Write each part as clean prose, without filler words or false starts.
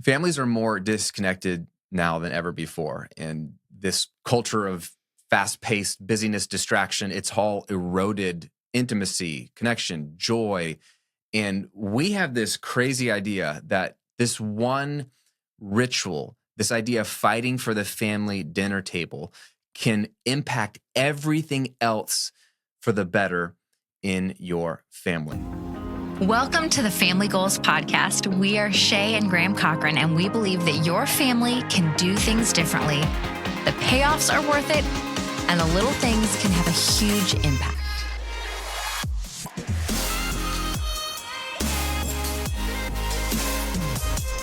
Families are more disconnected now than ever before. And this culture of fast-paced busyness, distraction, it's all eroded intimacy, connection, joy. And we have this crazy idea that this one ritual, this idea of fighting for the family dinner table, can impact everything else for the better in your family. Welcome to the Family Goals Podcast. We are Shay and Graham Cochran, and we believe that your family can do things differently. The payoffs are worth it, and the little things can have a huge impact.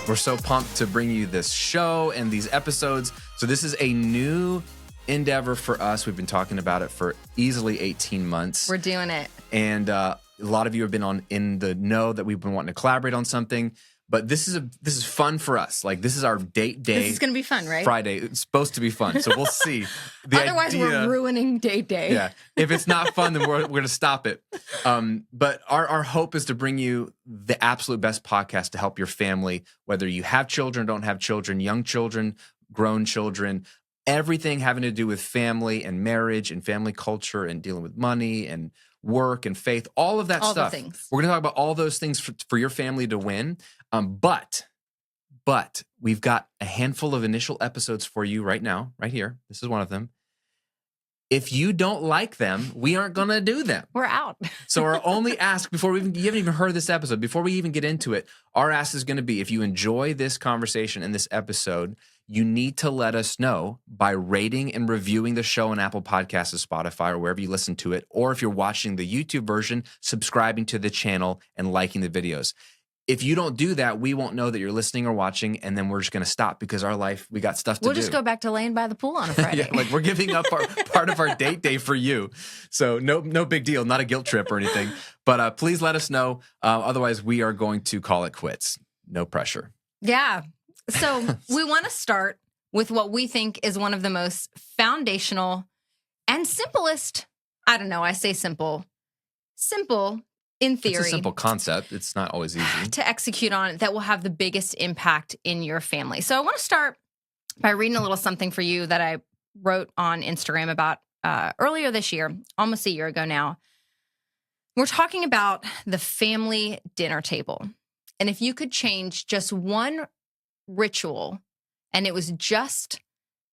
We're so pumped to bring you this show and these episodes. So this is a new endeavor for us. We've been talking about it for easily 18 months. We're doing it. And a lot of you have been in the know that we've been wanting to collaborate on something. But this is fun for us. Like, this is our date day. This is going to be fun, right? Friday. It's supposed to be fun. So we'll see. Otherwise, we're ruining date day. Yeah. If it's not fun, then we're going to stop it. But our hope is to bring you the absolute best podcast to help your family, whether you have children, don't have children, young children, grown children, everything having to do with family and marriage and family culture and dealing with money and work and faith, all of that all stuff. The things. We're going to talk about all those things for your family to win. But we've got a handful of initial episodes for you right now, right here. This is one of them. If you don't like them, we aren't going to do them. We're out. So our only ask you haven't even heard this episode, before we even get into it, our ask is going to be, if you enjoy this conversation in this episode, you need to let us know by rating and reviewing the show on Apple Podcasts or Spotify or wherever you listen to it. Or if you're watching the YouTube version, subscribing to the channel and liking the videos. If you don't do that, we won't know that you're listening or watching, and then we're just going to stop because our life, we got stuff to do. We'll just go back to laying by the pool on a Friday. Yeah, like we're giving up part of our date day for you. So no big deal, not a guilt trip or anything. But please let us know. Otherwise, we are going to call it quits. No pressure. Yeah. So we want to start with what we think is one of the most foundational and simplest. I don't know. I say simple in theory. It's a simple concept. It's not always easy to execute on that will have the biggest impact in your family. So I want to start by reading a little something for you that I wrote on Instagram about earlier this year, almost a year ago now. We're talking about the family dinner table. And if you could change just one ritual, and it was just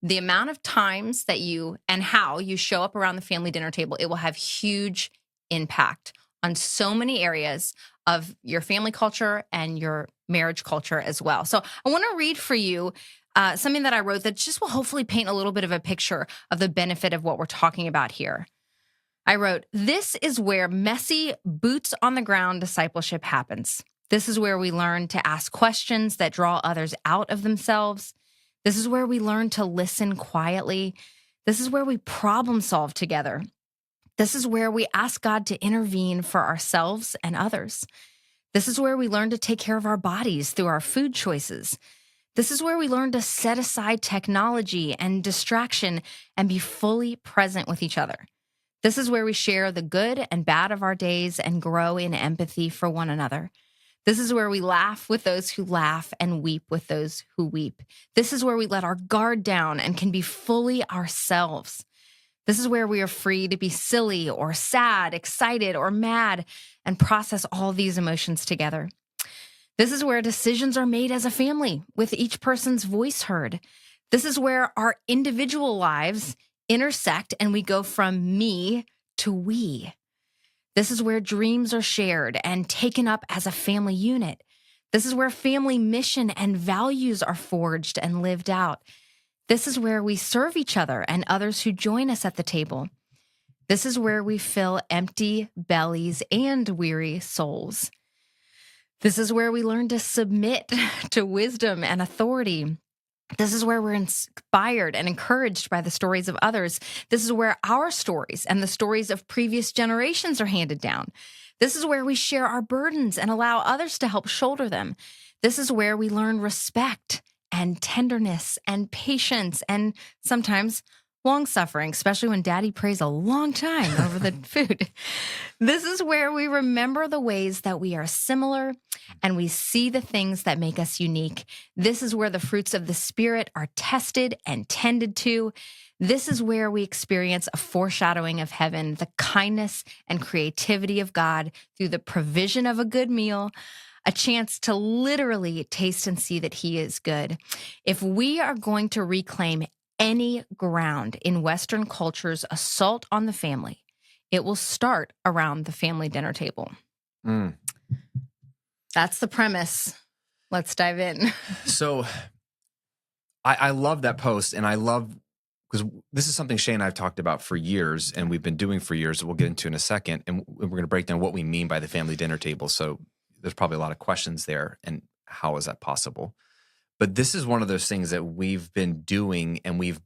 the amount of times that you and how you show up around the family dinner table, it will have huge impact on so many areas of your family culture and your marriage culture as well. So I want to read for you something that I wrote that just will hopefully paint a little bit of a picture of the benefit of what we're talking about here. I wrote, "This is where messy, boots on the ground discipleship happens. This is where we learn to ask questions that draw others out of themselves. This is where we learn to listen quietly. This is where we problem solve together. This is where we ask God to intervene for ourselves and others. This is where we learn to take care of our bodies through our food choices. This is where we learn to set aside technology and distraction and be fully present with each other. This is where we share the good and bad of our days and grow in empathy for one another. This is where we laugh with those who laugh and weep with those who weep. This is where we let our guard down and can be fully ourselves. This is where we are free to be silly or sad, excited or mad, and process all these emotions together. This is where decisions are made as a family, with each person's voice heard. This is where our individual lives intersect and we go from me to we. This is where dreams are shared and taken up as a family unit. This is where family mission and values are forged and lived out. This is where we serve each other and others who join us at the table. This is where we fill empty bellies and weary souls. This is where we learn to submit to wisdom and authority. This is where we're inspired and encouraged by the stories of others. This is where our stories and the stories of previous generations are handed down. This is where we share our burdens and allow others to help shoulder them. This is where we learn respect and tenderness and patience and sometimes long suffering, especially when daddy prays a long time over the food. This is where we remember the ways that we are similar and we see the things that make us unique. This is where the fruits of the Spirit are tested and tended to. This is where we experience a foreshadowing of heaven, the kindness and creativity of God through the provision of a good meal, a chance to literally taste and see that He is good. If we are going to reclaim any ground in Western culture's assault on the family, it will start around the family dinner table. Mm. That's the premise. Let's dive in. So I love that post, and I love, because this is something Shay and I have talked about for years, and we've been doing for years that we'll get into in a second, and we're going to break down what we mean by the family dinner table. So there's probably a lot of questions there, and how is that possible? But this is one of those things that we've been doing, and we've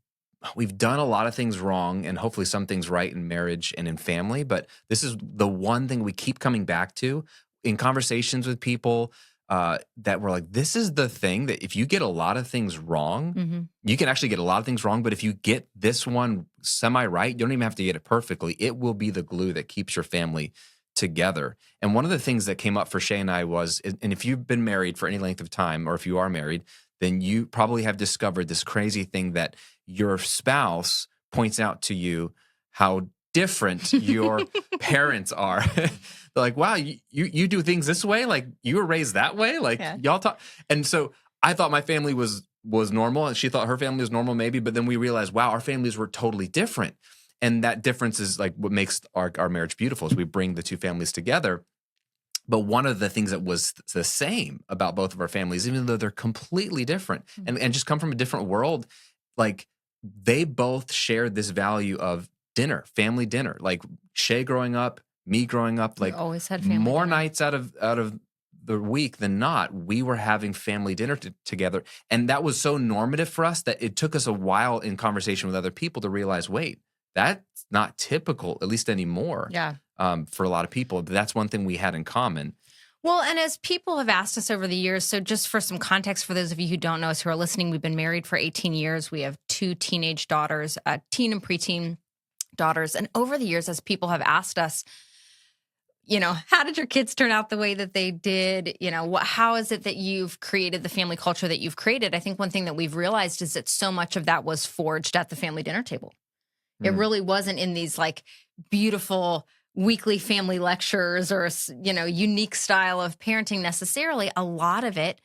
done a lot of things wrong, and hopefully some things right in marriage and in family. But this is the one thing we keep coming back to in conversations with people, that we're like, this is the thing that if you get a lot of things wrong, you can actually get a lot of things wrong. But if you get this one semi-right, you don't even have to get it perfectly. It will be the glue that keeps your family together. And one of the things that came up for Shay and I was, and if you've been married for any length of time, or if you are married, then you probably have discovered this crazy thing that your spouse points out to you how different your parents are. They're like, wow, you do things this way? Like, you were raised that way? Like, y'all talk. And so I thought my family was normal, and she thought her family was normal maybe, but then we realized, wow, our families were totally different. And that difference is like what makes our marriage beautiful, is we bring the two families together. But one of the things that was the same about both of our families, even though they're completely different and just come from a different world, like, they both shared this value of dinner, family dinner. Like, Shay growing up, me growing up, like, we always had family more dinner. nights out of the week than not, we were having family dinner together. And that was so normative for us that it took us a while in conversation with other people to realize, wait, that's not typical, at least anymore. Yeah. For a lot of people. But that's one thing we had in common. Well, and as people have asked us over the years, so just for some context for those of you who don't know us who are listening, we've been married for 18 years. We have 2 teenage daughters, teen and preteen daughters. And over the years, as people have asked us, how did your kids turn out the way that they did? How is it that you've created the family culture that you've created? I think one thing that we've realized is that so much of that was forged at the family dinner table. It really wasn't in these like beautiful weekly family lectures or, unique style of parenting necessarily. A lot of the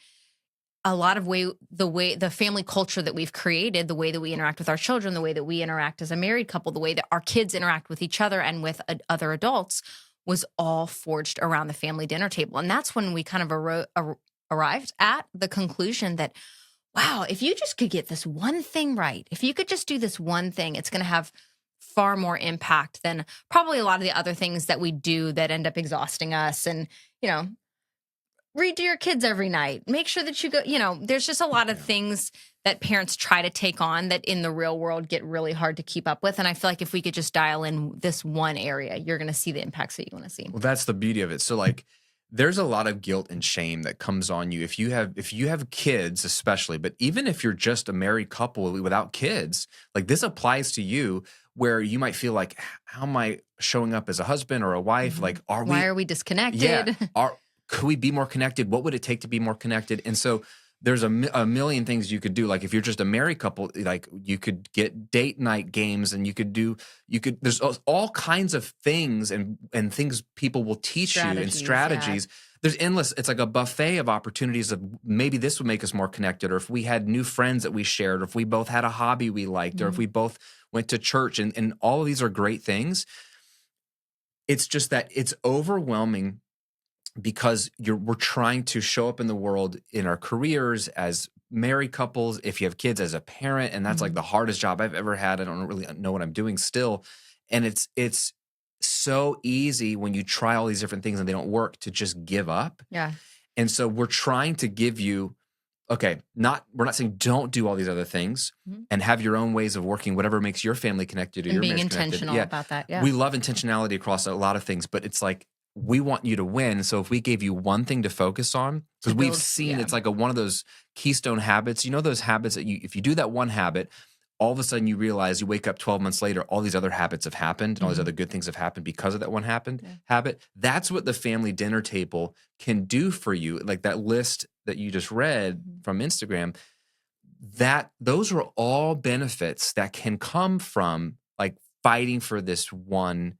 family culture that we've created, the way that we interact with our children, the way that we interact as a married couple, the way that our kids interact with each other and with other adults, was all forged around the family dinner table. And that's when we kind of arrived at the conclusion that, wow, if you just could get this one thing right, if you could just do this one thing, it's going to have far more impact than probably a lot of the other things that we do that end up exhausting us. And, read to your kids every night. Make sure that you go, there's just a lot of things that parents try to take on that in the real world get really hard to keep up with. And I feel like if we could just dial in this one area, you're going to see the impacts that you want to see. Well, that's the beauty of it. So like, there's a lot of guilt and shame that comes on you if you have kids, especially, but even if you're just a married couple without kids, like, this applies to you, where you might feel like, how am I showing up as a husband or a wife? Like, why are we disconnected? Yeah. Could we be more connected? What would it take to be more connected? And so there's a million things you could do. Like, if you're just a married couple, like, you could get date night games, and there's all kinds of things and things people will teach you, and strategies. Yeah. There's endless, it's like a buffet of opportunities of maybe this would make us more connected, or if we had new friends that we shared, or if we both had a hobby we liked, or if we both went to church, and all of these are great things. It's just that it's overwhelming, because we're trying to show up in the world in our careers as married couples, if you have kids as a parent, and that's like the hardest job I've ever had. I don't really know what I'm doing still. And it's so easy when you try all these different things and they don't work to just give up. Yeah. And so we're trying to give you, we're not saying don't do all these other things and have your own ways of working, whatever makes your family connected or your being marriage intentional about that. Yeah. We love intentionality across a lot of things, but it's like, we want you to win. So if we gave you one thing to focus on, because we've seen it's like one of those keystone habits, those habits that if you do that one habit, all of a sudden you realize you wake up 12 months later, all these other habits have happened and all these other good things have happened because of that one habit. That's what the family dinner table can do for you. Like that list that you just read from Instagram, those are all benefits that can come from like fighting for this one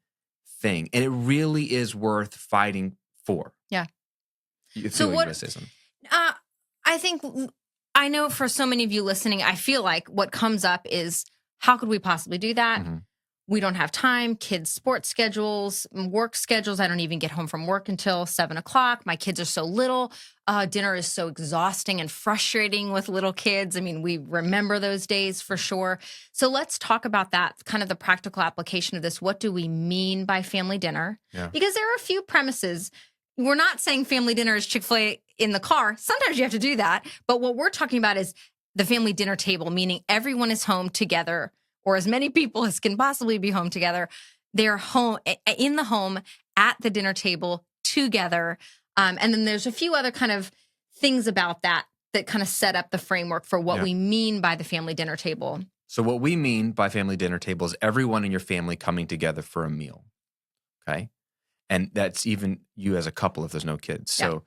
thing. And it really is worth fighting for. Yeah. You So feel like what- you're gonna say something. I think, I know for so many of you listening, I feel like what comes up is, how could we possibly do that? Mhm. We don't have time, kids' sports schedules, work schedules. I don't even get home from work until 7:00. My kids are so little. Dinner is so exhausting and frustrating with little kids. I mean, we remember those days for sure. So let's talk about that, kind of the practical application of this. What do we mean by family dinner? Yeah. Because there are a few premises. We're not saying family dinner is Chick-fil-A in the car. Sometimes you have to do that. But what we're talking about is the family dinner table, meaning everyone is home together, or as many people as can possibly be home together. They're home in the home at the dinner table together. And then there's a few other kind of things about that kind of set up the framework for what we mean by the family dinner table. So what we mean by family dinner table is everyone in your family coming together for a meal. Okay. And that's even you as a couple if there's no kids. So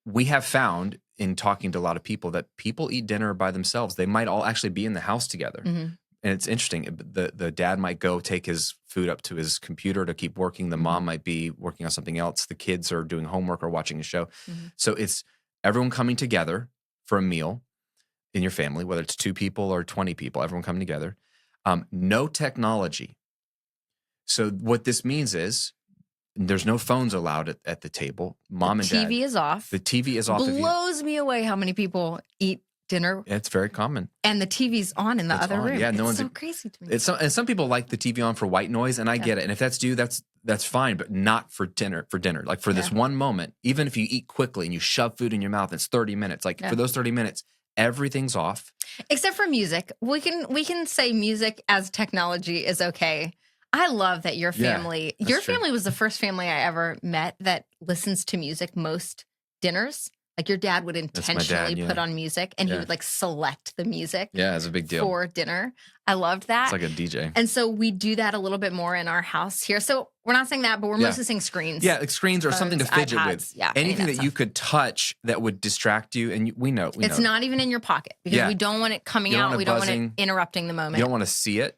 we have found in talking to a lot of people that people eat dinner by themselves. They might all actually be in the house together. Mm-hmm. And it's interesting. The dad might go take his food up to his computer to keep working. The mom might be working on something else. The kids are doing homework or watching a show. Mm-hmm. So it's everyone coming together for a meal in your family, whether it's 2 people or 20 people, everyone coming together. No technology. So what this means is there's no phones allowed at the table. Mom and dad. TV is off. The TV is off. Blows me away how many people eat dinner It's very common. and the TV's on in the It's other on. room. Yeah, it's so crazy to me. And some people like the TV on for white noise, and I get it. And if that's you, that's fine, but not for dinner. Like for this one moment, even if you eat quickly and you shove food in your mouth, it's 30 minutes. Like for those 30 minutes, everything's off. Except for music. We can say music as technology is okay. I love that your family, that's your true. family was the first family I ever met that listens to music most dinners. Like your dad would intentionally put on music and he would like select the music Yeah, it's a big deal. for dinner. I loved that. It's like a DJ. And so we do that a little bit more in our house here. So we're not saying that, but we're mostly saying screens. Yeah, like screens or something to fidget iPads, with. yeah, any of Anything that that you could touch that would distract you. And we know. It's not even in your pocket because we don't want it coming You don't out. want it We don't want buzzing. it interrupting the moment. You don't want to see it.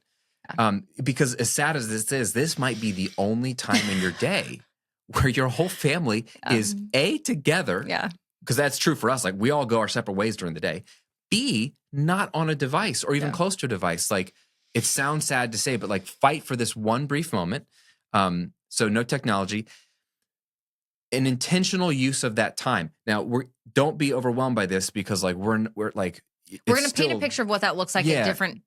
Because as sad as this is, this might be the only time in your day where your whole family is A, together. Yeah. Because that's true for us. Like we all go our separate ways during the day. B, not on a device or even close to a device. Like it sounds sad to say, but like fight for this one brief moment. So no technology. An intentional use of that time. Now don't be overwhelmed by this because like we're like We're going to paint a picture of what that looks like at different,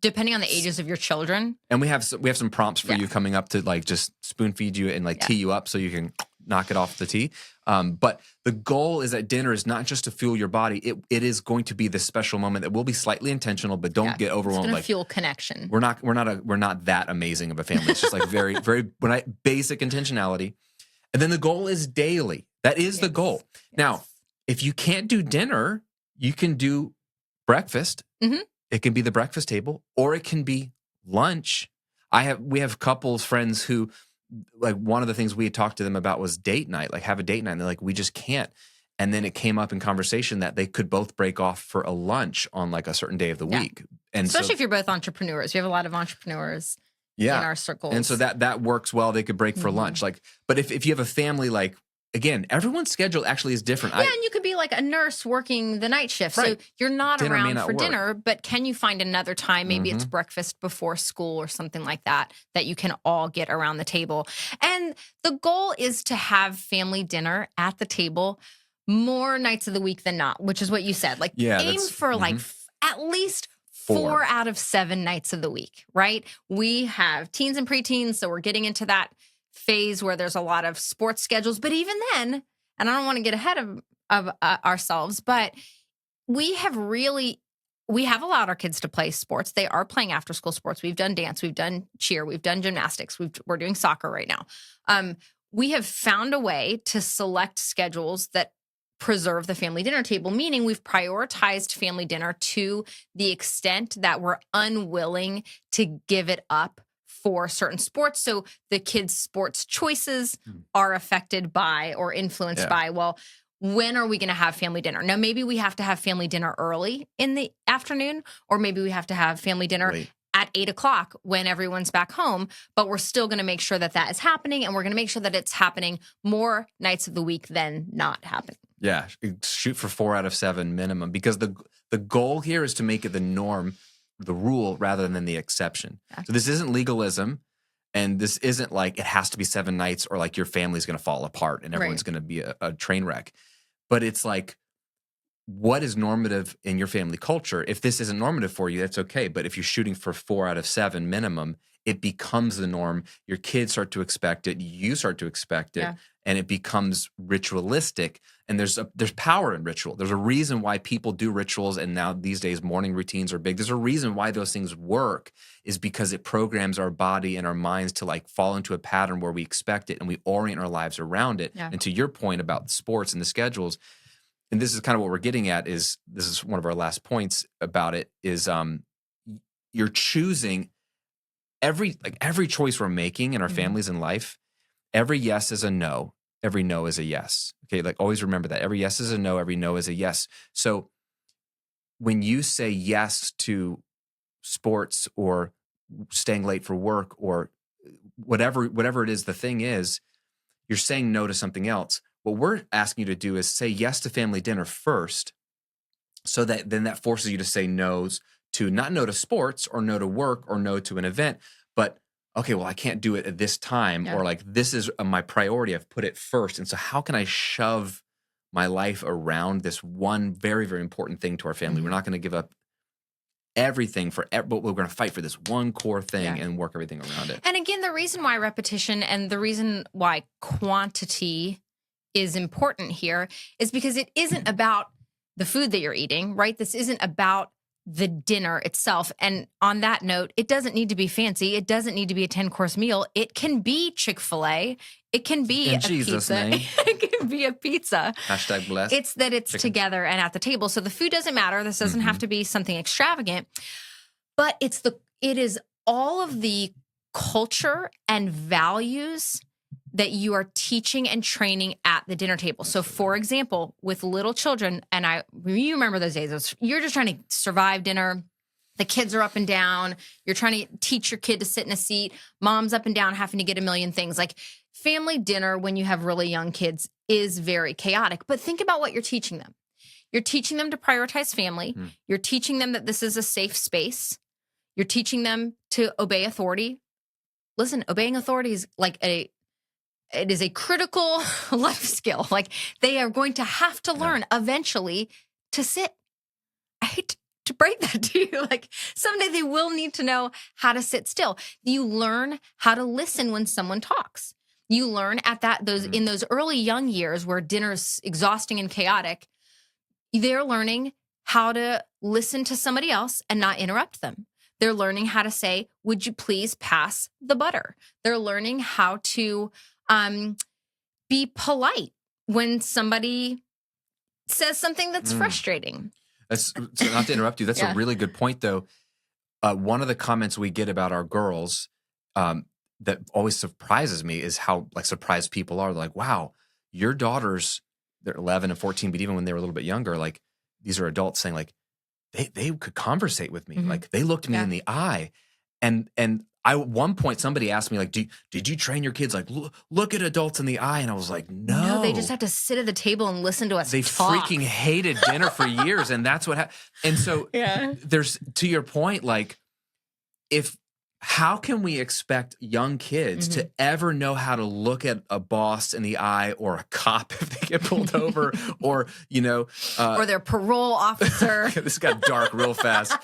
depending on the ages of your children. And we have some prompts for you coming up to like just spoon feed you and like tee you up so you can knock it off the tee. But the goal is that dinner is not just to fuel your body. It is going to be this special moment that will be slightly intentional, but don't get overwhelmed. It's going to like fuel connection. we're not that amazing of a family. It's just like very, very basic intentionality. And then the goal is daily. That is the goal. Now, if you can't do dinner, you can do breakfast. Mm-hmm. It can be the breakfast table, or it can be lunch. We have couples, friends who, like, one of the things we had talked to them about was date night, like have a date night. And they're like, we just can't. And then it came up in conversation that they could both break off for a lunch on like a certain day of the week. And especially if you're both entrepreneurs. We have a lot of entrepreneurs in our circles. And so that works well. They could break for lunch. Like, but if you have a family, like, again, everyone's schedule actually is different. Yeah, and you could be like a nurse working the night shift. Right. So you're not Dinner may around not for work. dinner, but can you find another time? Maybe it's breakfast before school or something like that you can all get around the table. And the goal is to have family dinner at the table more nights of the week than not, which is what you said. Like aim for like at least 4 out of 7 nights of the week, right? We have teens and preteens, so we're getting into that phase where there's a lot of sports schedules. But even then, and I don't want to get ahead of ourselves, but we have allowed our kids to play sports. They are playing after school sports. We've done dance, we've done cheer, we've done gymnastics, we're doing soccer right now. We have found a way to select schedules that preserve the family dinner table, meaning we've prioritized family dinner to the extent that we're unwilling to give it up for certain sports. So the kids' sports choices are affected by or influenced by, well, when are we going to have family dinner? Now, maybe we have to have family dinner early in the afternoon, or maybe we have to have family dinner at 8:00 when everyone's back home, but we're still going to make sure that that is happening. And we're going to make sure that it's happening more nights of the week than not happening. Yeah. Shoot for 4 out of 7 minimum, because the goal here is to make it the norm, the rule, rather than the exception. Yeah. So this isn't legalism. And this isn't like it has to be 7 nights or like your family's going to fall apart and everyone's going to be a train wreck. But it's like, what is normative in your family culture? If this isn't normative for you, that's okay. But if you're shooting for 4 out of 7 minimum, it becomes the norm. Your kids start to expect it. You start to expect it. Yeah. And it becomes ritualistic. And there's power in ritual. There's a reason why people do rituals. And now these days, morning routines are big. There's a reason why those things work, is because it programs our body and our minds to like fall into a pattern where we expect it and we orient our lives around it. Yeah. And to your point about sports and the schedules, and this is kind of what we're getting at, is this is one of our last points about it, is you're choosing every choice we're making in our families in life. Every yes is a no. Every no is a yes. Okay, like always remember that. Every yes is a no. Every no is a yes. So when you say yes to sports or staying late for work or whatever it is, the thing is, you're saying no to something else. What we're asking you to do is say yes to family dinner first, so that then that forces you to say no's to, not no to sports or no to work or no to an event, but okay, well, I can't do it at this time, or like this is my priority. I've put it first. And so how can I shove my life around this one very, very important thing to our family? We're not going to give up everything but we're going to fight for this one core thing and work everything around it. And again, the reason why repetition and the reason why quantity is important here is because it isn't about the food that you're eating, right? This isn't about the dinner itself. And on that note, it doesn't need to be fancy. It doesn't need to be a 10-course meal. It can be Chick-fil-A. It can be a pizza. It can be a pizza. Hashtag blessed. It's that it's together and at the table. So the food doesn't matter. This doesn't have to be something extravagant, but it is all of the culture and values that you are teaching and training at the dinner table. So for example, with little children, and you remember those days, you're just trying to survive dinner. The kids are up and down. You're trying to teach your kid to sit in a seat. Mom's up and down having to get a million things. Like family dinner when you have really young kids is very chaotic. But think about what you're teaching them. You're teaching them to prioritize family. You're teaching them that this is a safe space. You're teaching them to obey authority. Listen, obeying authority is like it is a critical life skill. Like they are going to have to learn eventually to sit. I hate to break that to you. Like someday they will need to know how to sit still. You learn how to listen when someone talks. You learn at in those early young years where dinner's exhausting and chaotic, they're learning how to listen to somebody else and not interrupt them. They're learning how to say, would you please pass the butter? They're learning how to be polite when somebody says something that's frustrating. So not to interrupt you, that's a really good point, though. One of the comments we get about our girls that always surprises me is how like surprised people are. They're like, wow, your daughters, they're 11 and 14, but even when they were a little bit younger, like these are adults saying like, they could conversate with me. Like they looked me in the eye. And at one point somebody asked me like, did you train your kids? Like look at adults in the eye. And I was like, no, they just have to sit at the table and listen to us. They talk. Freaking hated dinner for years. And that's what happened. And so there's, to your point, like how can we expect young kids to ever know how to look at a boss in the eye, or a cop if they get pulled over, or, or their parole officer? This got dark real fast,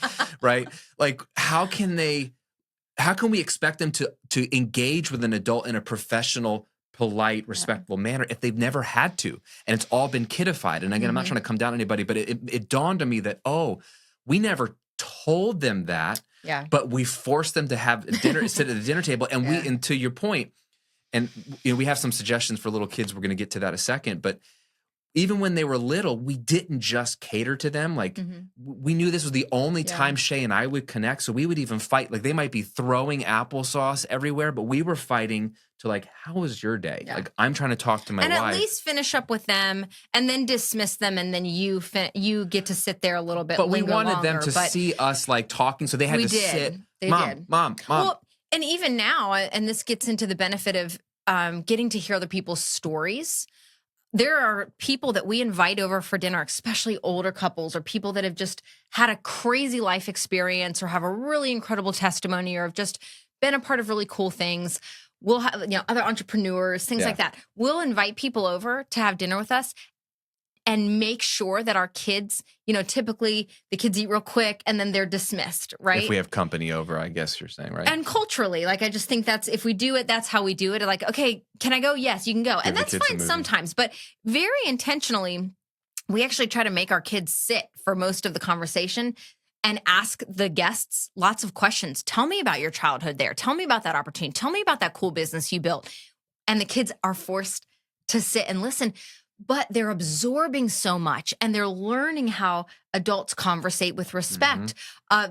right? Like, how can we expect them to engage with an adult in a professional, polite, respectful manner if they've never had to? And it's all been kidified. And again, I'm not trying to come down on anybody, but it dawned on me that, we never told them that. Yeah. But we forced them to have dinner, sit at the dinner table. And and to your point, and we have some suggestions for little kids. We're going to get to that in a second. But even when they were little, we didn't just cater to them. Like we knew this was the only time Shay and I would connect. So we would even fight. Like they might be throwing applesauce everywhere, but we were fighting to like, how was your day? Yeah. Like I'm trying to talk to my wife. And at least finish up with them and then dismiss them. And then you get to sit there a little bit. But we wanted longer, them to see us like talking. So they had to sit. They did. Mom. Well, and even now, and this gets into the benefit of getting to hear other people's stories. There are people that we invite over for dinner, especially older couples or people that have just had a crazy life experience or have a really incredible testimony or have just been a part of really cool things. We'll have, other entrepreneurs, things like that. We'll invite people over to have dinner with us and make sure that our kids, typically the kids eat real quick and then they're dismissed, right? If we have company over, I guess you're saying, right? And culturally, like, I just think if we do it, that's how we do it. Like, okay, can I go? Yes, you can go. And that's fine sometimes, but very intentionally, we actually try to make our kids sit for most of the conversation and ask the guests lots of questions. Tell me about your childhood there. Tell me about that opportunity. Tell me about that cool business you built. And the kids are forced to sit and listen. But they're absorbing so much and they're learning how adults conversate with respect.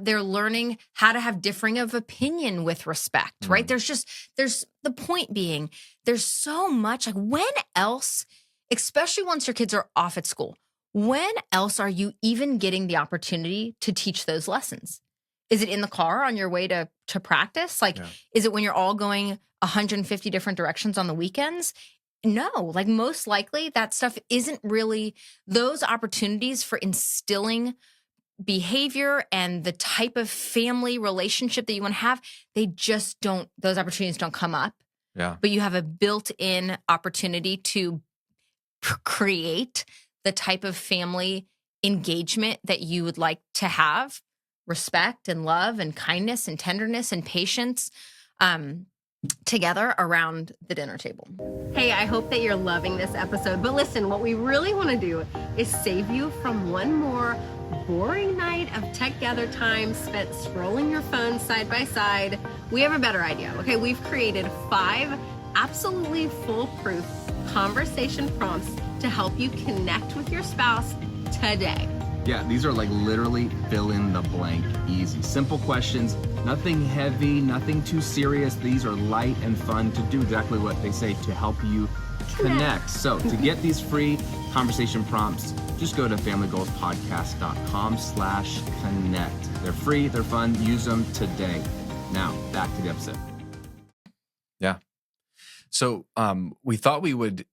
They're learning how to have differing of opinion with respect, right? There's the point being, there's so much. Like when else, especially once your kids are off at school, when else are you even getting the opportunity to teach those lessons? Is it in the car on your way to practice? Like, is it when you're all going 150 different directions on the weekends? No, like most likely that stuff isn't really those opportunities for instilling behavior and the type of family relationship that you want to have. Those opportunities don't come up. Yeah. But you have a built-in opportunity to create the type of family engagement that you would like to have, respect and love and kindness and tenderness and patience. Together around the dinner table. Hey, I hope that you're loving this episode. But listen, what we really want to do is save you from one more boring night of tech gather time spent scrolling your phone side by side. We have a better idea. Okay, we've created 5 absolutely foolproof conversation prompts to help you connect with your spouse today. Yeah, these are like literally fill in the blank, easy, simple questions, nothing heavy, nothing too serious. These are light and fun to do exactly what they say to help you connect. So to get these free conversation prompts, just go to familygoalspodcast.com/connect. They're free, they're fun, use them today. Now, back to the episode. Yeah. So we thought we want to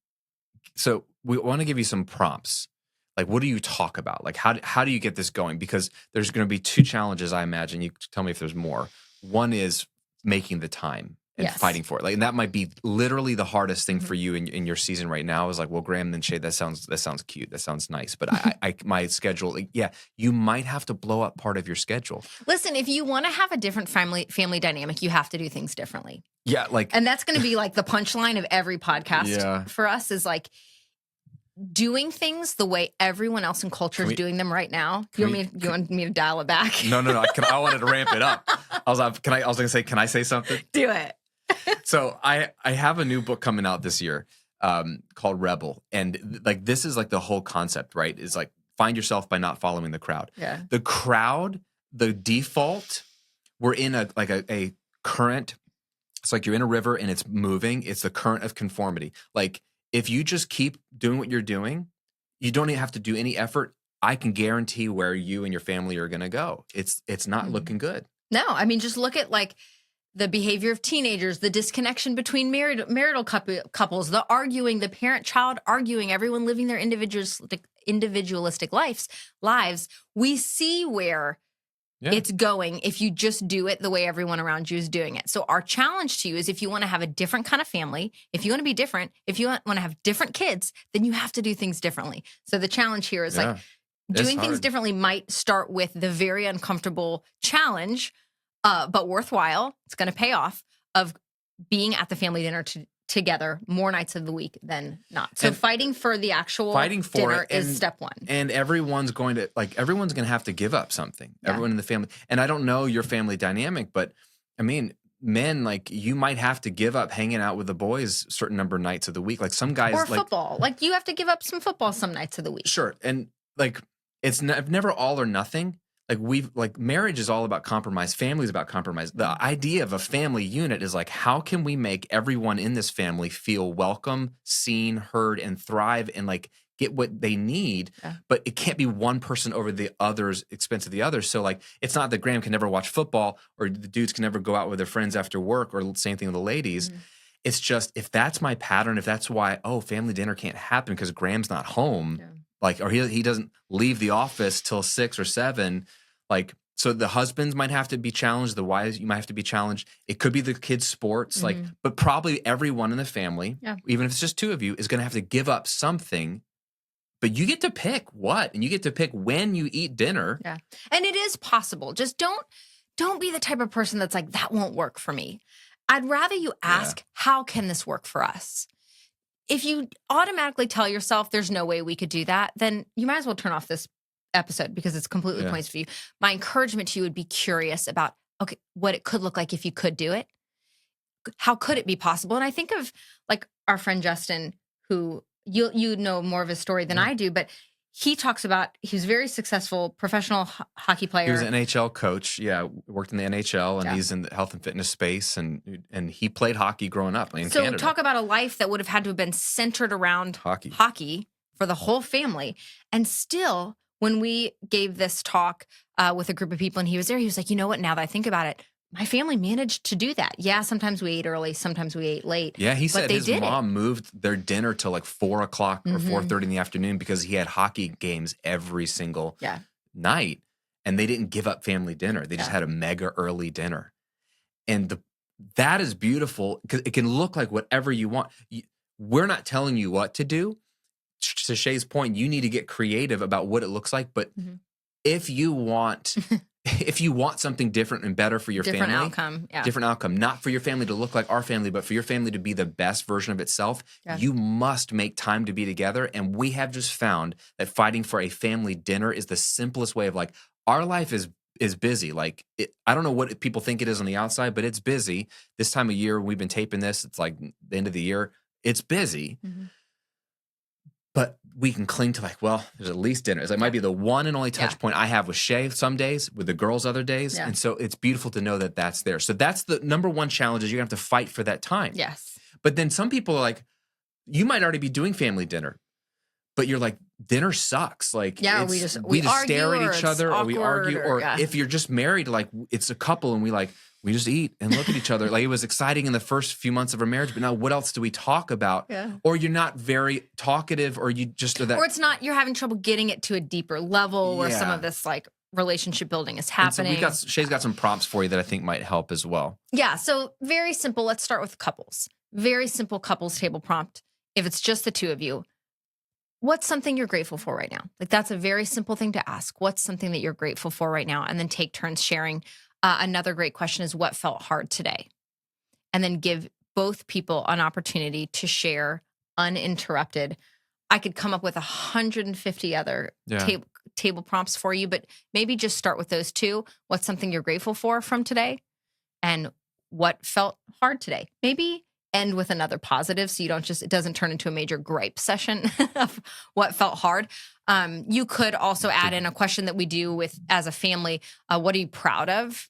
give you some prompts. Like, what do you talk about? Like, how do you get this going? Because there's going to be 2 challenges, I imagine. You tell me if there's more. One is making the time and fighting for it. Like, and that might be literally the hardest thing for you in your season right now. Is like, well, Graham and Shay, that sounds cute. That sounds nice. But I my schedule, you might have to blow up part of your schedule. Listen, if you want to have a different family dynamic, you have to do things differently. Yeah, and that's going to be like the punchline of every podcast for us is like, doing things the way everyone else in culture is doing them right now. You want me to dial it back? No. I wanted to ramp it up. I was going to say, can I say something? Do it. So I have a new book coming out this year called Rebel. And like, this is like the whole concept, right? Is like, find yourself by not following the crowd. Yeah. The crowd, the default, we're in a current. It's like you're in a river and it's moving. It's the current of conformity. Like, if you just keep doing what you're doing, you don't even have to do any effort. I can guarantee where you and your family are going to go. It's not looking good. No, I mean, just look at like the behavior of teenagers, the disconnection between marital couples, the arguing, the parent-child arguing, everyone living their individualistic lives. We see where it's going if you just do it the way everyone around you is doing it. So our challenge to you is if you want to have a different kind of family, if you want to be different, if you want to have different kids, then you have to do things differently. So the challenge here is like doing things differently might start with the very uncomfortable challenge, but worthwhile. It's going to pay off of being at the family dinner together more nights of the week than not. So fighting for the actual dinner is step 1. And everyone's going to have to give up something. Yeah. Everyone in the family. And I don't know your family dynamic, but I mean, men, like you might have to give up hanging out with the boys a certain number of nights of the week. Like some guys Or like football. Like you have to give up some football some nights of the week. sure. And like it's never all or nothing. Like marriage is all about compromise. Family is about compromise. The idea of a family unit is like, how can we make everyone in this family feel welcome, seen, heard, and thrive and like get what they need, but it can't be one person over the other's expense of the other. So like, it's not that Graham can never watch football or the dudes can never go out with their friends after work or same thing with the ladies. It's just, if that's my pattern, if that's why, family dinner can't happen because Graham's not home, like, or he doesn't leave the office till 6 or 7, like, so the husbands might have to be challenged. The wives, you might have to be challenged. It could be the kids' sports, like, but probably everyone in the family, even if it's just 2 of you, is going to have to give up something. But you get to pick what, and you get to pick when you eat dinner. Yeah. And it is possible. Just don't be the type of person that's like, that won't work for me. I'd rather you ask, how can this work for us? If you automatically tell yourself there's no way we could do that, then you might as well turn off this episode because it's completely pointless for you. My encouragement to you would be curious about, okay, what it could look like if you could do it. How could it be possible? And I think of like our friend Justin, who you know more of his story than I do, but he talks about, he was a very successful professional hockey player. He was an NHL coach. Yeah, worked in the NHL, and he's in the health and fitness space, and he played hockey growing up in Canada. So talk about a life that would have had to have been centered around hockey for the whole family. And still, when we gave this talk with a group of people and he was there, he was like, you know what, now that I think about it, my family managed to do that. Yeah, sometimes we ate early, sometimes we ate late. Yeah, he said his mom moved their dinner to like 4 o'clock or 4:30 in the afternoon because he had hockey games every single night, and they didn't give up family dinner. They just had a mega early dinner, and that is beautiful because it can look like whatever you want. We're not telling you what to do. To Shay's point, you need to get creative about what it looks like, but if you want something different and better for your family, different outcome, not for your family to look like our family, but for your family to be the best version of itself, you must make time to be together. And we have just found that fighting for a family dinner is the simplest way of like, our life is busy. Like, I don't know what people think it is on the outside, but it's busy. This time of year, we've been taping this. It's like the end of the year. It's busy. But we can cling to like, well, there's at least dinner. It might be the one and only touch point I have with Shay some days, with the girls other days. And so it's beautiful to know that that's there. So that's the number one challenge, is you're going to have to fight for that time. Yes. But then some people are like, you might already be doing family dinner, but you're like, dinner sucks. Like, we just stare at each other, or we argue. Or if you're just married, like it's a couple and we just eat and look at each other. Like, it was exciting in the first few months of our marriage, but now what else do we talk about? Or you're not very talkative, or you just are that. Or it's not, you're having trouble getting it to a deeper level where some of this like relationship building is happening. So Shay's got some prompts for you that I think might help as well. Yeah. So very simple. Let's start with couples. Very simple couples table prompt. If it's just the 2 of you, what's something you're grateful for right now? Like, that's a very simple thing to ask. What's something that you're grateful for right now? And then take turns sharing. Another great question is, what felt hard today? And then give both people an opportunity to share uninterrupted. I could come up with 150 other table prompts for you, but maybe just start with those 2. What's something you're grateful for from today? And what felt hard today? Maybe end with another positive, so it doesn't turn into a major gripe session of what felt hard. You could also add in a question that we do as a family. What are you proud of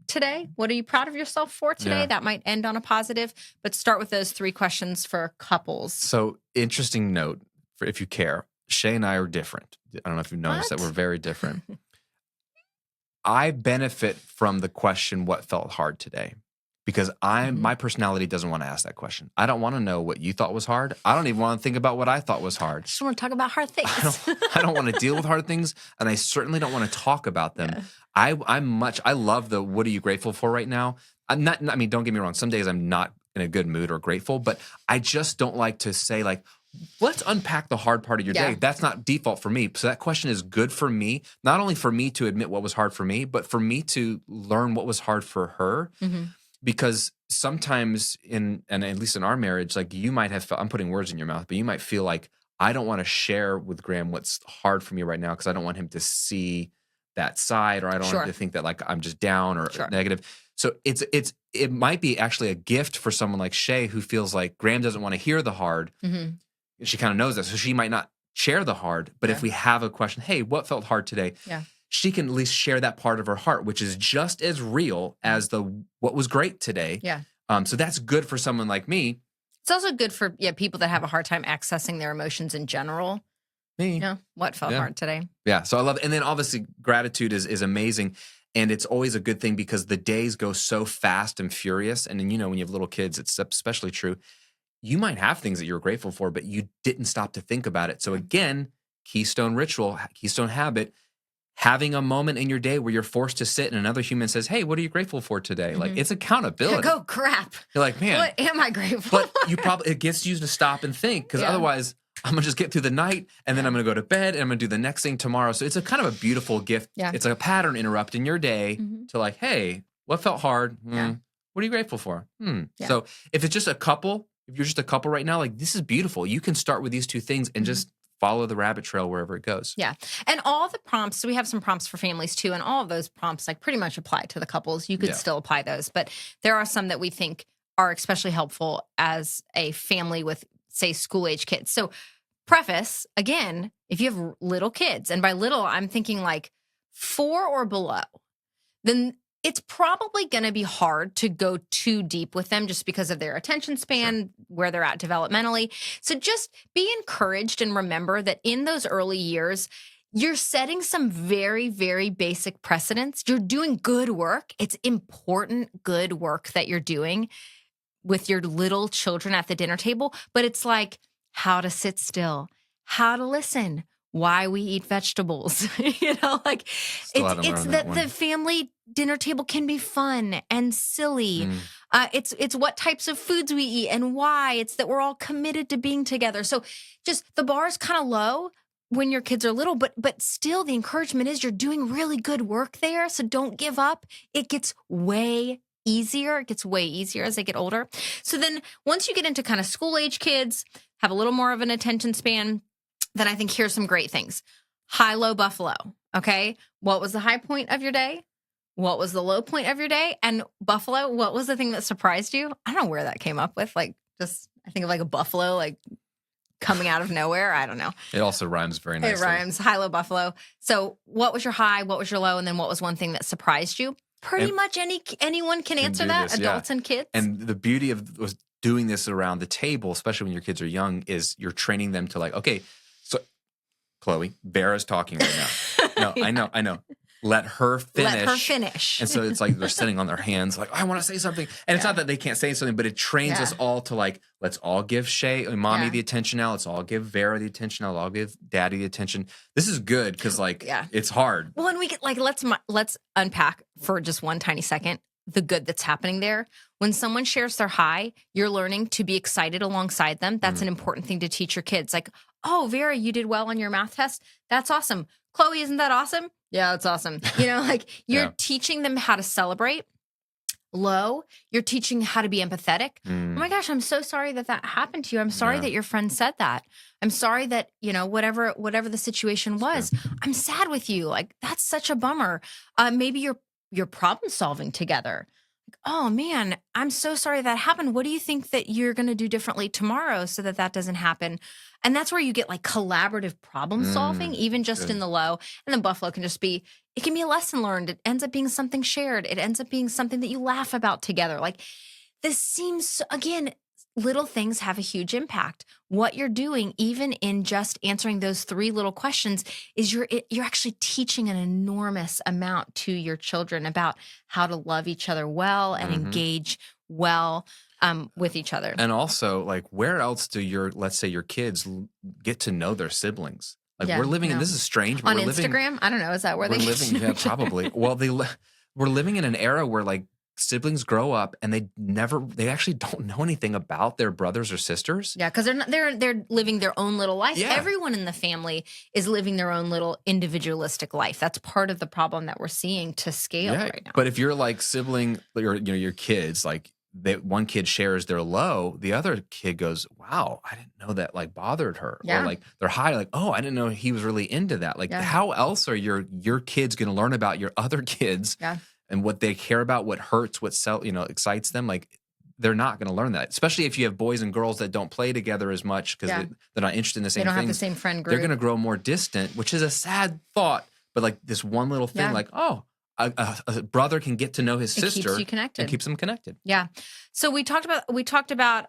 today? What are you proud of yourself for today? That might end on a positive, but start with those 3 questions for couples. So, interesting note, for if you care, Shay and I are different. I don't know if you've noticed that we're very different. I benefit from the question, what felt hard today? Because my personality doesn't want to ask that question. I don't want to know what you thought was hard. I don't even want to think about what I thought was hard. I just want to talk about hard things. I don't want to deal with hard things, and I certainly don't want to talk about them. I love the, what are you grateful for right now? Don't get me wrong. Some days I'm not in a good mood or grateful, but I just don't like to say like, let's unpack the hard part of your day. That's not default for me. So that question is good for me, not only for me to admit what was hard for me, but for me to learn what was hard for her. Because sometimes and at least in our marriage, like, you might have felt, I'm putting words in your mouth, but you might feel like, I don't want to share with Graham what's hard for me right now because I don't want him to see that side, or I don't want Sure. them to think that like I'm just down or Sure. negative. So it might be actually a gift for someone like Shay who feels like Graham doesn't want to hear the hard. Mhm. She kind of knows that, so she might not share the hard. But Yeah. if we have a question, hey, what felt hard today? Yeah. She can at least share that part of her heart, which is just as real as the what was great today. Yeah. So that's good for someone like me. It's also good for people that have a hard time accessing their emotions in general. Me. You know, what felt Yeah. hard today? Yeah. So I love it. And then obviously gratitude is amazing. And it's always a good thing because the days go so fast and furious. And then, when you have little kids, it's especially true. You might have things that you're grateful for, but you didn't stop to think about it. So again, keystone ritual, keystone habit, having a moment in your day where you're forced to sit and another human says, hey, what are you grateful for today? Like it's accountability. Like, oh crap. You're like, man, What am I grateful but it gets you to stop and think because Yeah. otherwise I'm gonna just get through the night and then I'm gonna go to bed and I'm gonna do the next thing tomorrow. So it's a kind of a beautiful gift. Yeah. It's a pattern interrupting your day Mhm. to like, hey, what felt hard? Yeah. What are you grateful for? Yeah. So if it's just a couple, if you're just a couple right now, like this is beautiful. You can start with these two things and Mhm. just follow the rabbit trail wherever it goes. Yeah. And all the prompts, so we have some prompts for families too, and all of those prompts like pretty much apply to the couples. You could Yeah. still apply those, but there are some that we think are especially helpful as a family with, say, school age kids. So, preface again, if you have little kids, and by little, I'm thinking like 4 or below, then it's probably going to be hard to go too deep with them just because of their attention span, where they're at developmentally. So just be encouraged and remember that in those early years, you're setting some very, very basic precedents. You're doing good work. It's important, good work that you're doing with your little children at the dinner table. But it's like how to sit still, how to listen, why we eat vegetables. Like Still haven't it's learned that that one. the family dinner table can be fun and silly. It's what types of foods we eat and why. It's that we're all committed to being together. So just the bar is kind of low when your kids are little, but still the encouragement is you're doing really good work there. So don't give up. It gets way easier. It gets way easier as they get older. So then once you get into kind of school age kids, have a little more of an attention span, then I think here's some great things. High, low Buffalo. Okay. What was the high point of your day? What was the low point of your day? And Buffalo, what was the thing that surprised you? I don't know where that came up with. Like, just, I think of like a buffalo, like coming out of nowhere. I don't know. It also rhymes very nicely. It rhymes. High, low Buffalo. So what was your high? What was your low? And then what was one thing that surprised you? Pretty And- much anyone can answer do that, this, yeah. adults and kids. And the beauty of was doing this around the table, especially when your kids are young, is you're training them to like, okay, so Chloe, Vera's talking right now. No, I know. Let her finish. Let her finish. And so it's like they're sitting on their hands, like, I want to say something. And it's Yeah. not that they can't say something, but it trains Yeah. us all to like, let's all give Shay and mommy Yeah. the attention now. Let's all give Vera the attention now. Let's all give daddy the attention. This is good because like Yeah. it's hard. Well, and we get like let's unpack for just one tiny second the good that's happening there. When someone shares their high, you're learning to be excited alongside them. That's an important thing to teach your kids. Like, oh, Vera, you did well on your math test. That's awesome. Chloe, isn't that awesome? Yeah, that's awesome. Like you're Yeah. teaching them how to celebrate. Low, you're teaching how to be empathetic. Oh my gosh, I'm so sorry that happened to you. I'm sorry Yeah. that your friend said that. I'm sorry that, whatever the situation was, I'm sad with you. Like that's such a bummer. Maybe you're problem solving together. Like, oh man, I'm so sorry that happened. What do you think that you're going to do differently tomorrow so that doesn't happen? And that's where you get like collaborative problem solving, even just good. in the low. And then Buffalo can just be, it can be a lesson learned. It ends up being something shared. It ends up being something that you laugh about together. Like this seems, again, little things have a huge impact. What you're doing, even in just answering those 3 little questions, is you're actually teaching an enormous amount to your children about how to love each other well and engage well with each other. And also, like, where else do let's say your kids get to know their siblings? Like, Yeah, we're living in, no. this is strange. But On we're living, Instagram, I don't know. Is that where we're they living, yeah, probably. Well, we're living in an era where like siblings grow up and they actually don't know anything about their brothers or sisters. Yeah, because they're living their own little life. Yeah. Everyone in the family is living their own little individualistic life. That's part of the problem that we're seeing to scale right now. But if you're like sibling, or your kids, like one kid shares their low, the other kid goes, wow, I didn't know that like bothered her. Yeah. Or like they're high, like, oh, I didn't know he was really into that. Like Yeah. how else are your kids going to learn about your other kids Yeah. and what they care about, what hurts, what excites them? Like they're not going to learn that, especially if you have boys and girls that don't play together as much because Yeah. they're not interested in the They same don't have the things. same friend group. They're going to grow more distant, which is a sad thought. But like this one little thing, Yeah. like, oh, a brother can get to know his It sister keeps you connected. and keeps them connected. Yeah. So we talked about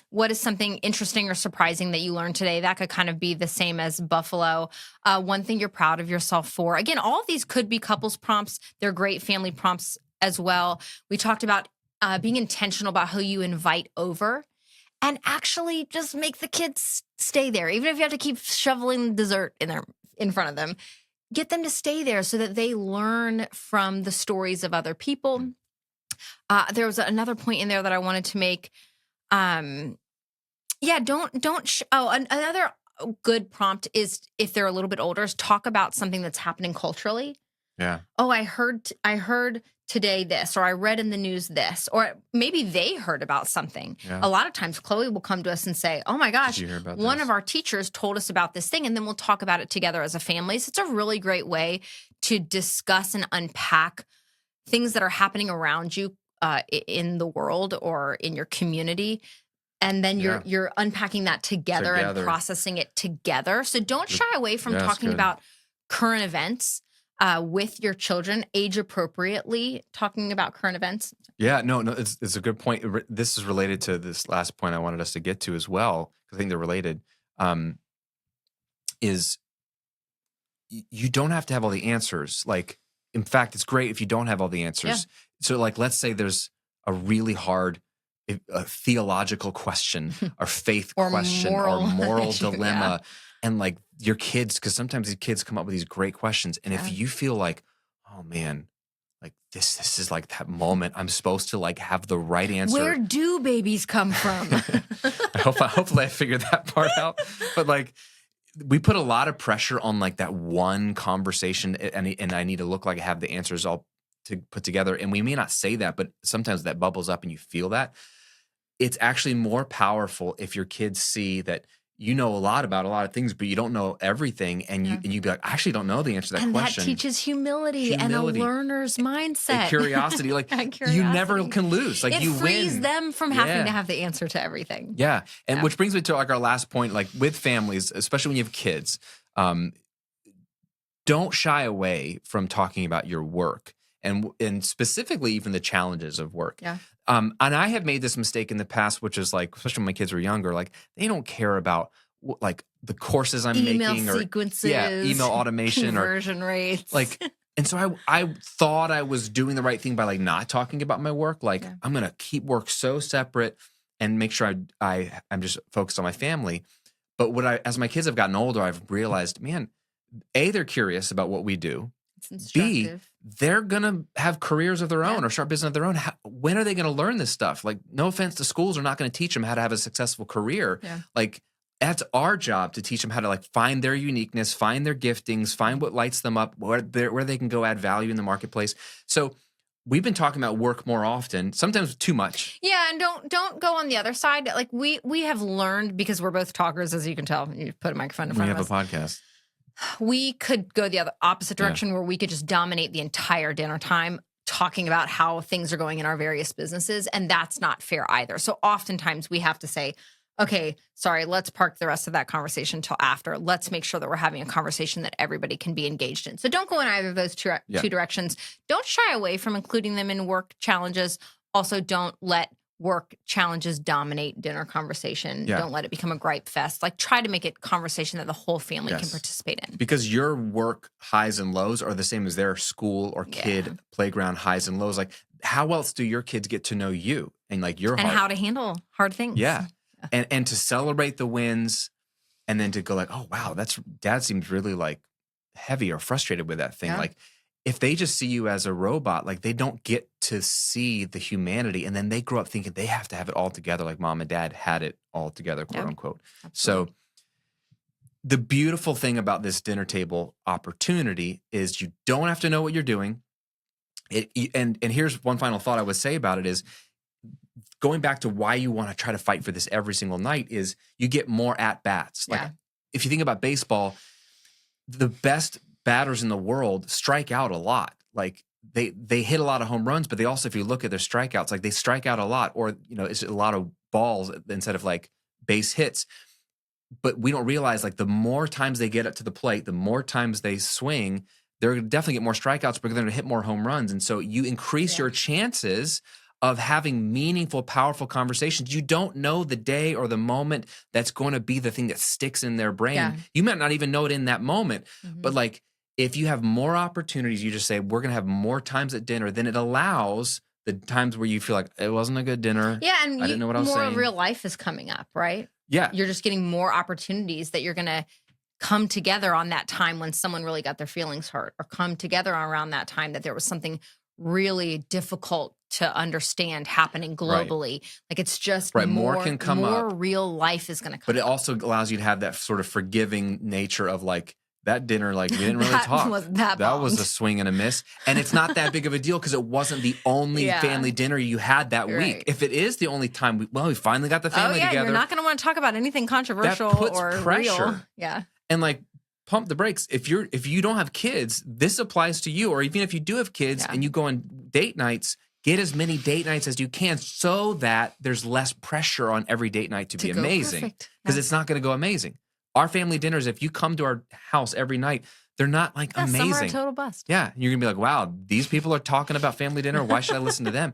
what is something interesting or surprising that you learned today. That could kind of be the same as Buffalo. One thing you're proud of yourself for. Again, all of these could be couples prompts. They're great family prompts as well. We talked about being intentional about who you invite over and actually just make the kids stay there. Even if you have to keep shoveling dessert in front of them, get them to stay there so that they learn from the stories of other people. There was another point in there that I wanted to make. Another good prompt is if they're a little bit older, is talk about something that's happening culturally. Yeah. Oh, I heard today this, or I read in the news this, or maybe they heard about something. Yeah. A lot of times Chloe will come to us and say, oh my gosh, Did you hear about one this? of our teachers told us about this thing, and then we'll talk about it together as a family. So it's a really great way to discuss and unpack things that are happening around you in the world or in your community. And then you're unpacking that together and processing it together. So don't shy away from talking about current events with your children, age appropriately, talking about current events. Yeah, no, it's a good point. This is related to this last point I wanted us to get to as well, because I think they're related. Is you don't have to have all the answers. Like, in fact, it's great if you don't have all the answers. Yeah. So, like, let's say there's a really hard a theological question or faith Or question moral or moral issue, dilemma. And like your kids, because sometimes these kids come up with these great questions. And if you feel like, oh man, like this is like that moment I'm supposed to like have the right answer. Where do babies come from? Hopefully I figured that part out. But like we put a lot of pressure on like that one conversation and I need to look like I have the answers all to put together. And we may not say that, but sometimes that bubbles up and you feel that. It's actually more powerful if your kids see that you know a lot about a lot of things, but you don't know everything. And you be like, I actually don't know the answer to that and question. that teaches humility and a learner's mindset. And curiosity. Like curiosity. You never can lose. Like it you frees win. them from having to have the answer to everything. Yeah. And which brings me to like our last point, like with families, especially when you have kids, don't shy away from talking about your work and specifically even the challenges of work. Yeah. And I have made this mistake in the past, which is like, especially when my kids were younger, like they don't care about like the courses I'm email making or sequences, email automation conversion rates. like, and so I thought I was doing the right thing by like not talking about my work. Like I'm going to keep work so separate and make sure I'm just focused on my family. But as my kids have gotten older, I've realized, man, A, they're curious about what we do. B, they're going to have careers of their own or start business of their own. When are they going to learn this stuff? Like, no offense, the schools are not going to teach them how to have a successful career. Yeah. Like, that's our job to teach them how to like find their uniqueness, find their giftings, find what lights them up, where they can go add value in the marketplace. So we've been talking about work more often, sometimes too much. Yeah, and don't go on the other side. Like we have learned, because we're both talkers, as you can tell. You put a microphone in front of us. We have a podcast. We could go the opposite direction where we could just dominate the entire dinner time talking about how things are going in our various businesses. And that's not fair either. So oftentimes we have to say, okay, sorry, let's park the rest of that conversation until after. Let's make sure that we're having a conversation that everybody can be engaged in. So don't go in either of those two directions. Don't shy away from including them in work challenges. Also, don't let work challenges dominate dinner conversation. Yeah. Don't let it become a gripe fest. Like, try to make it conversation that the whole family can participate in. Because your work highs and lows are the same as their school or kid playground highs and lows. Like, how else do your kids get to know you and like your and heart? how to handle hard things? Yeah. And to celebrate the wins and then to go like, oh, wow, dad seems really like heavy or frustrated with that thing. Yeah. Like, if they just see you as a robot, like they don't get to see the humanity, and then they grow up thinking they have to have it all together, like mom and dad had it all together, quote unquote. Absolutely. So the beautiful thing about this dinner table opportunity is you don't have to know what you're doing. And here's one final thought I would say about it is going back to why you want to try to fight for this every single night is you get more at bats. Like Yeah. if you think about baseball, the best batters in the world strike out a lot. Like they hit a lot of home runs, but they also, if you look at their strikeouts, like they strike out a lot, or it's a lot of balls instead of like base hits. But we don't realize like the more times they get up to the plate, the more times they swing, they're going to definitely get more strikeouts because they're going to hit more home runs. And so you increase your chances of having meaningful, powerful conversations. You don't know the day or the moment that's going to be the thing that sticks in their brain. Yeah. You might not even know it in that moment, Mhm. but like if you have more opportunities, you just say, we're going to have more times at dinner, then it allows the times where you feel like it wasn't a good dinner. Yeah, and I didn't know what I was more saying. real life is coming up, right? Yeah. You're just getting more opportunities that you're going to come together on that time when someone really got their feelings hurt, or come together around that time that there was something really difficult to understand happening globally. Like it's just Right, more can come more up. real life is going to come But it up. also allows you to have that sort of forgiving nature of like that dinner, like we didn't really That talk. was- that was bombed. a swing and a miss. And it's not that big of a deal because it wasn't the only Yeah. family dinner you had that Right. week. If it is the only time, we finally got the Oh family yeah, together. you're not going to want to talk about anything controversial puts or pressure. real. Yeah. And like pump the brakes. If you don't have kids, this applies to you. Or even if you do have kids Yeah. and you go on date nights, get as many date nights as you can so that there's less pressure on every date night to be go amazing. perfect. Because Yeah. it's not going to go amazing. Our family dinners, if you come to our house every night, they're not like Yeah, some are a amazing. total bust. Yeah. You're going to be like, wow, these people are talking about family dinner. Why should I listen to them?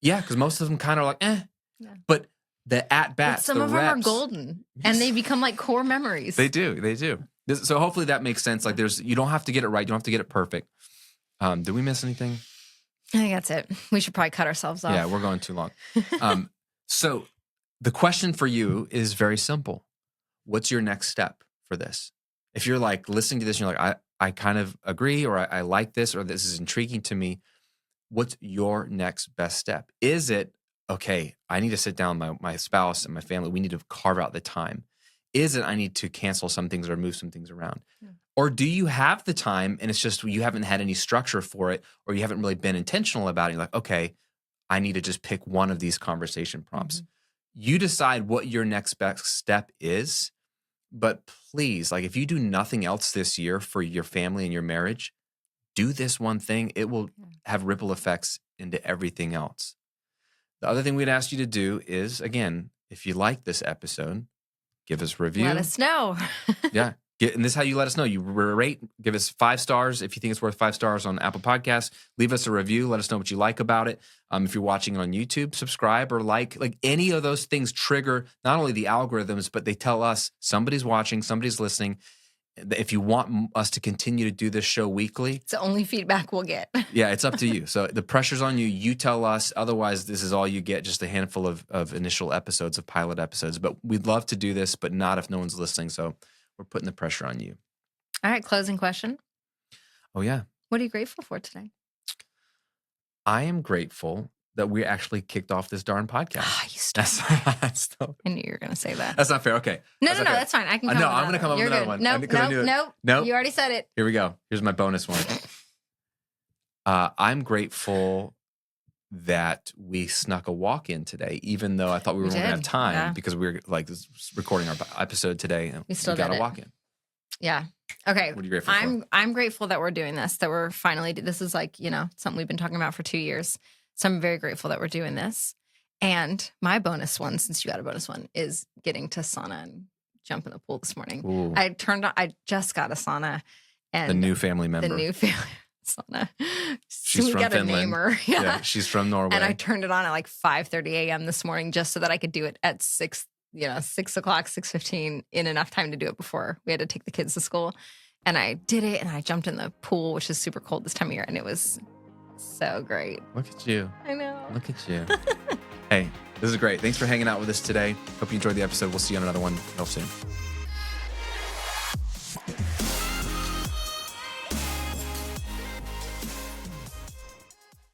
Yeah, because most of them kind of like, eh. Yeah. But the at But bats, some the of them are reps, golden, and they become like core memories. They do. So hopefully that makes sense. Like you don't have to get it right. You don't have to get it perfect. Did we miss anything? I think that's it. We should probably cut ourselves off. Yeah, we're going too long. So the question for you is very simple. What's your next step for this? If you're like listening to this and you're like, I kind of agree, or I like this, or this is intriguing to me, what's your next best step? Is it, okay, I need to sit down with my spouse and my family. We need to carve out the time. Is it, I need to cancel some things or move some things around? Yeah. Or do you have the time and it's just you haven't had any structure for it, or you haven't really been intentional about it? You're like, okay, I need to just pick one of these conversation prompts. You decide what your next best step is. But please, like if you do nothing else this year for your family and your marriage, do this one thing. It will have ripple effects into everything else. The other thing we'd ask you to do is, again, if you like this episode, give us a review. Let us know. Yeah. And this is how you let us know. You rate, give us 5 stars. If you think it's worth 5 stars on Apple Podcasts, leave us a review. Let us know what you like about it. If you're watching on YouTube, subscribe or like any of those things trigger not only the algorithms, but they tell us somebody's watching, somebody's listening. If you want us to continue to do this show weekly, It's the only feedback we'll get. yeah, it's up to you. So the pressure's on you. You tell us. Otherwise, this is all you get, just a handful of initial episodes, of pilot episodes. But we'd love to do this, but not if no one's listening. So we're putting the pressure on you. All right, closing question. Oh, yeah. What are you grateful for today? I am grateful that we actually kicked off this darn podcast. Ah, you stole That's, I knew you were going to say that. that's not fair. Okay. No, That's no, okay. that's fine. I can I come know, up with I'm gonna come up with You're another good. one. Nope, Because I knew it. nope. Nope. You already said it. Here we go. Here's my bonus one. I'm grateful that we snuck a walk in today, even though I thought we were We going to have did, time yeah. because we were like recording our episode today. And We still got did a it. walk in. Yeah. Okay. What are you grateful for? I'm grateful that we're doing this, that we're finally, this is like, something we've been talking about for 2 years. So I'm very grateful that we're doing this. And my bonus one, since you got a bonus one, is getting to sauna and jump in the pool this morning. Ooh, I just got a sauna and the new family member. the new family sauna. She's we from got to Finland. name her. yeah, she's from Norway. And I turned it on at like 5:30 a.m. this morning just so that I could do it at 6 o'clock, 6:15 in enough time to do it before we had to take the kids to school. And I did it and I jumped in the pool, which is super cold this time of year. And it was so great. Look at you. I know. Look at you. Hey, this is great. Thanks for hanging out with us today. Hope you enjoyed the episode. We'll see you on another one real soon.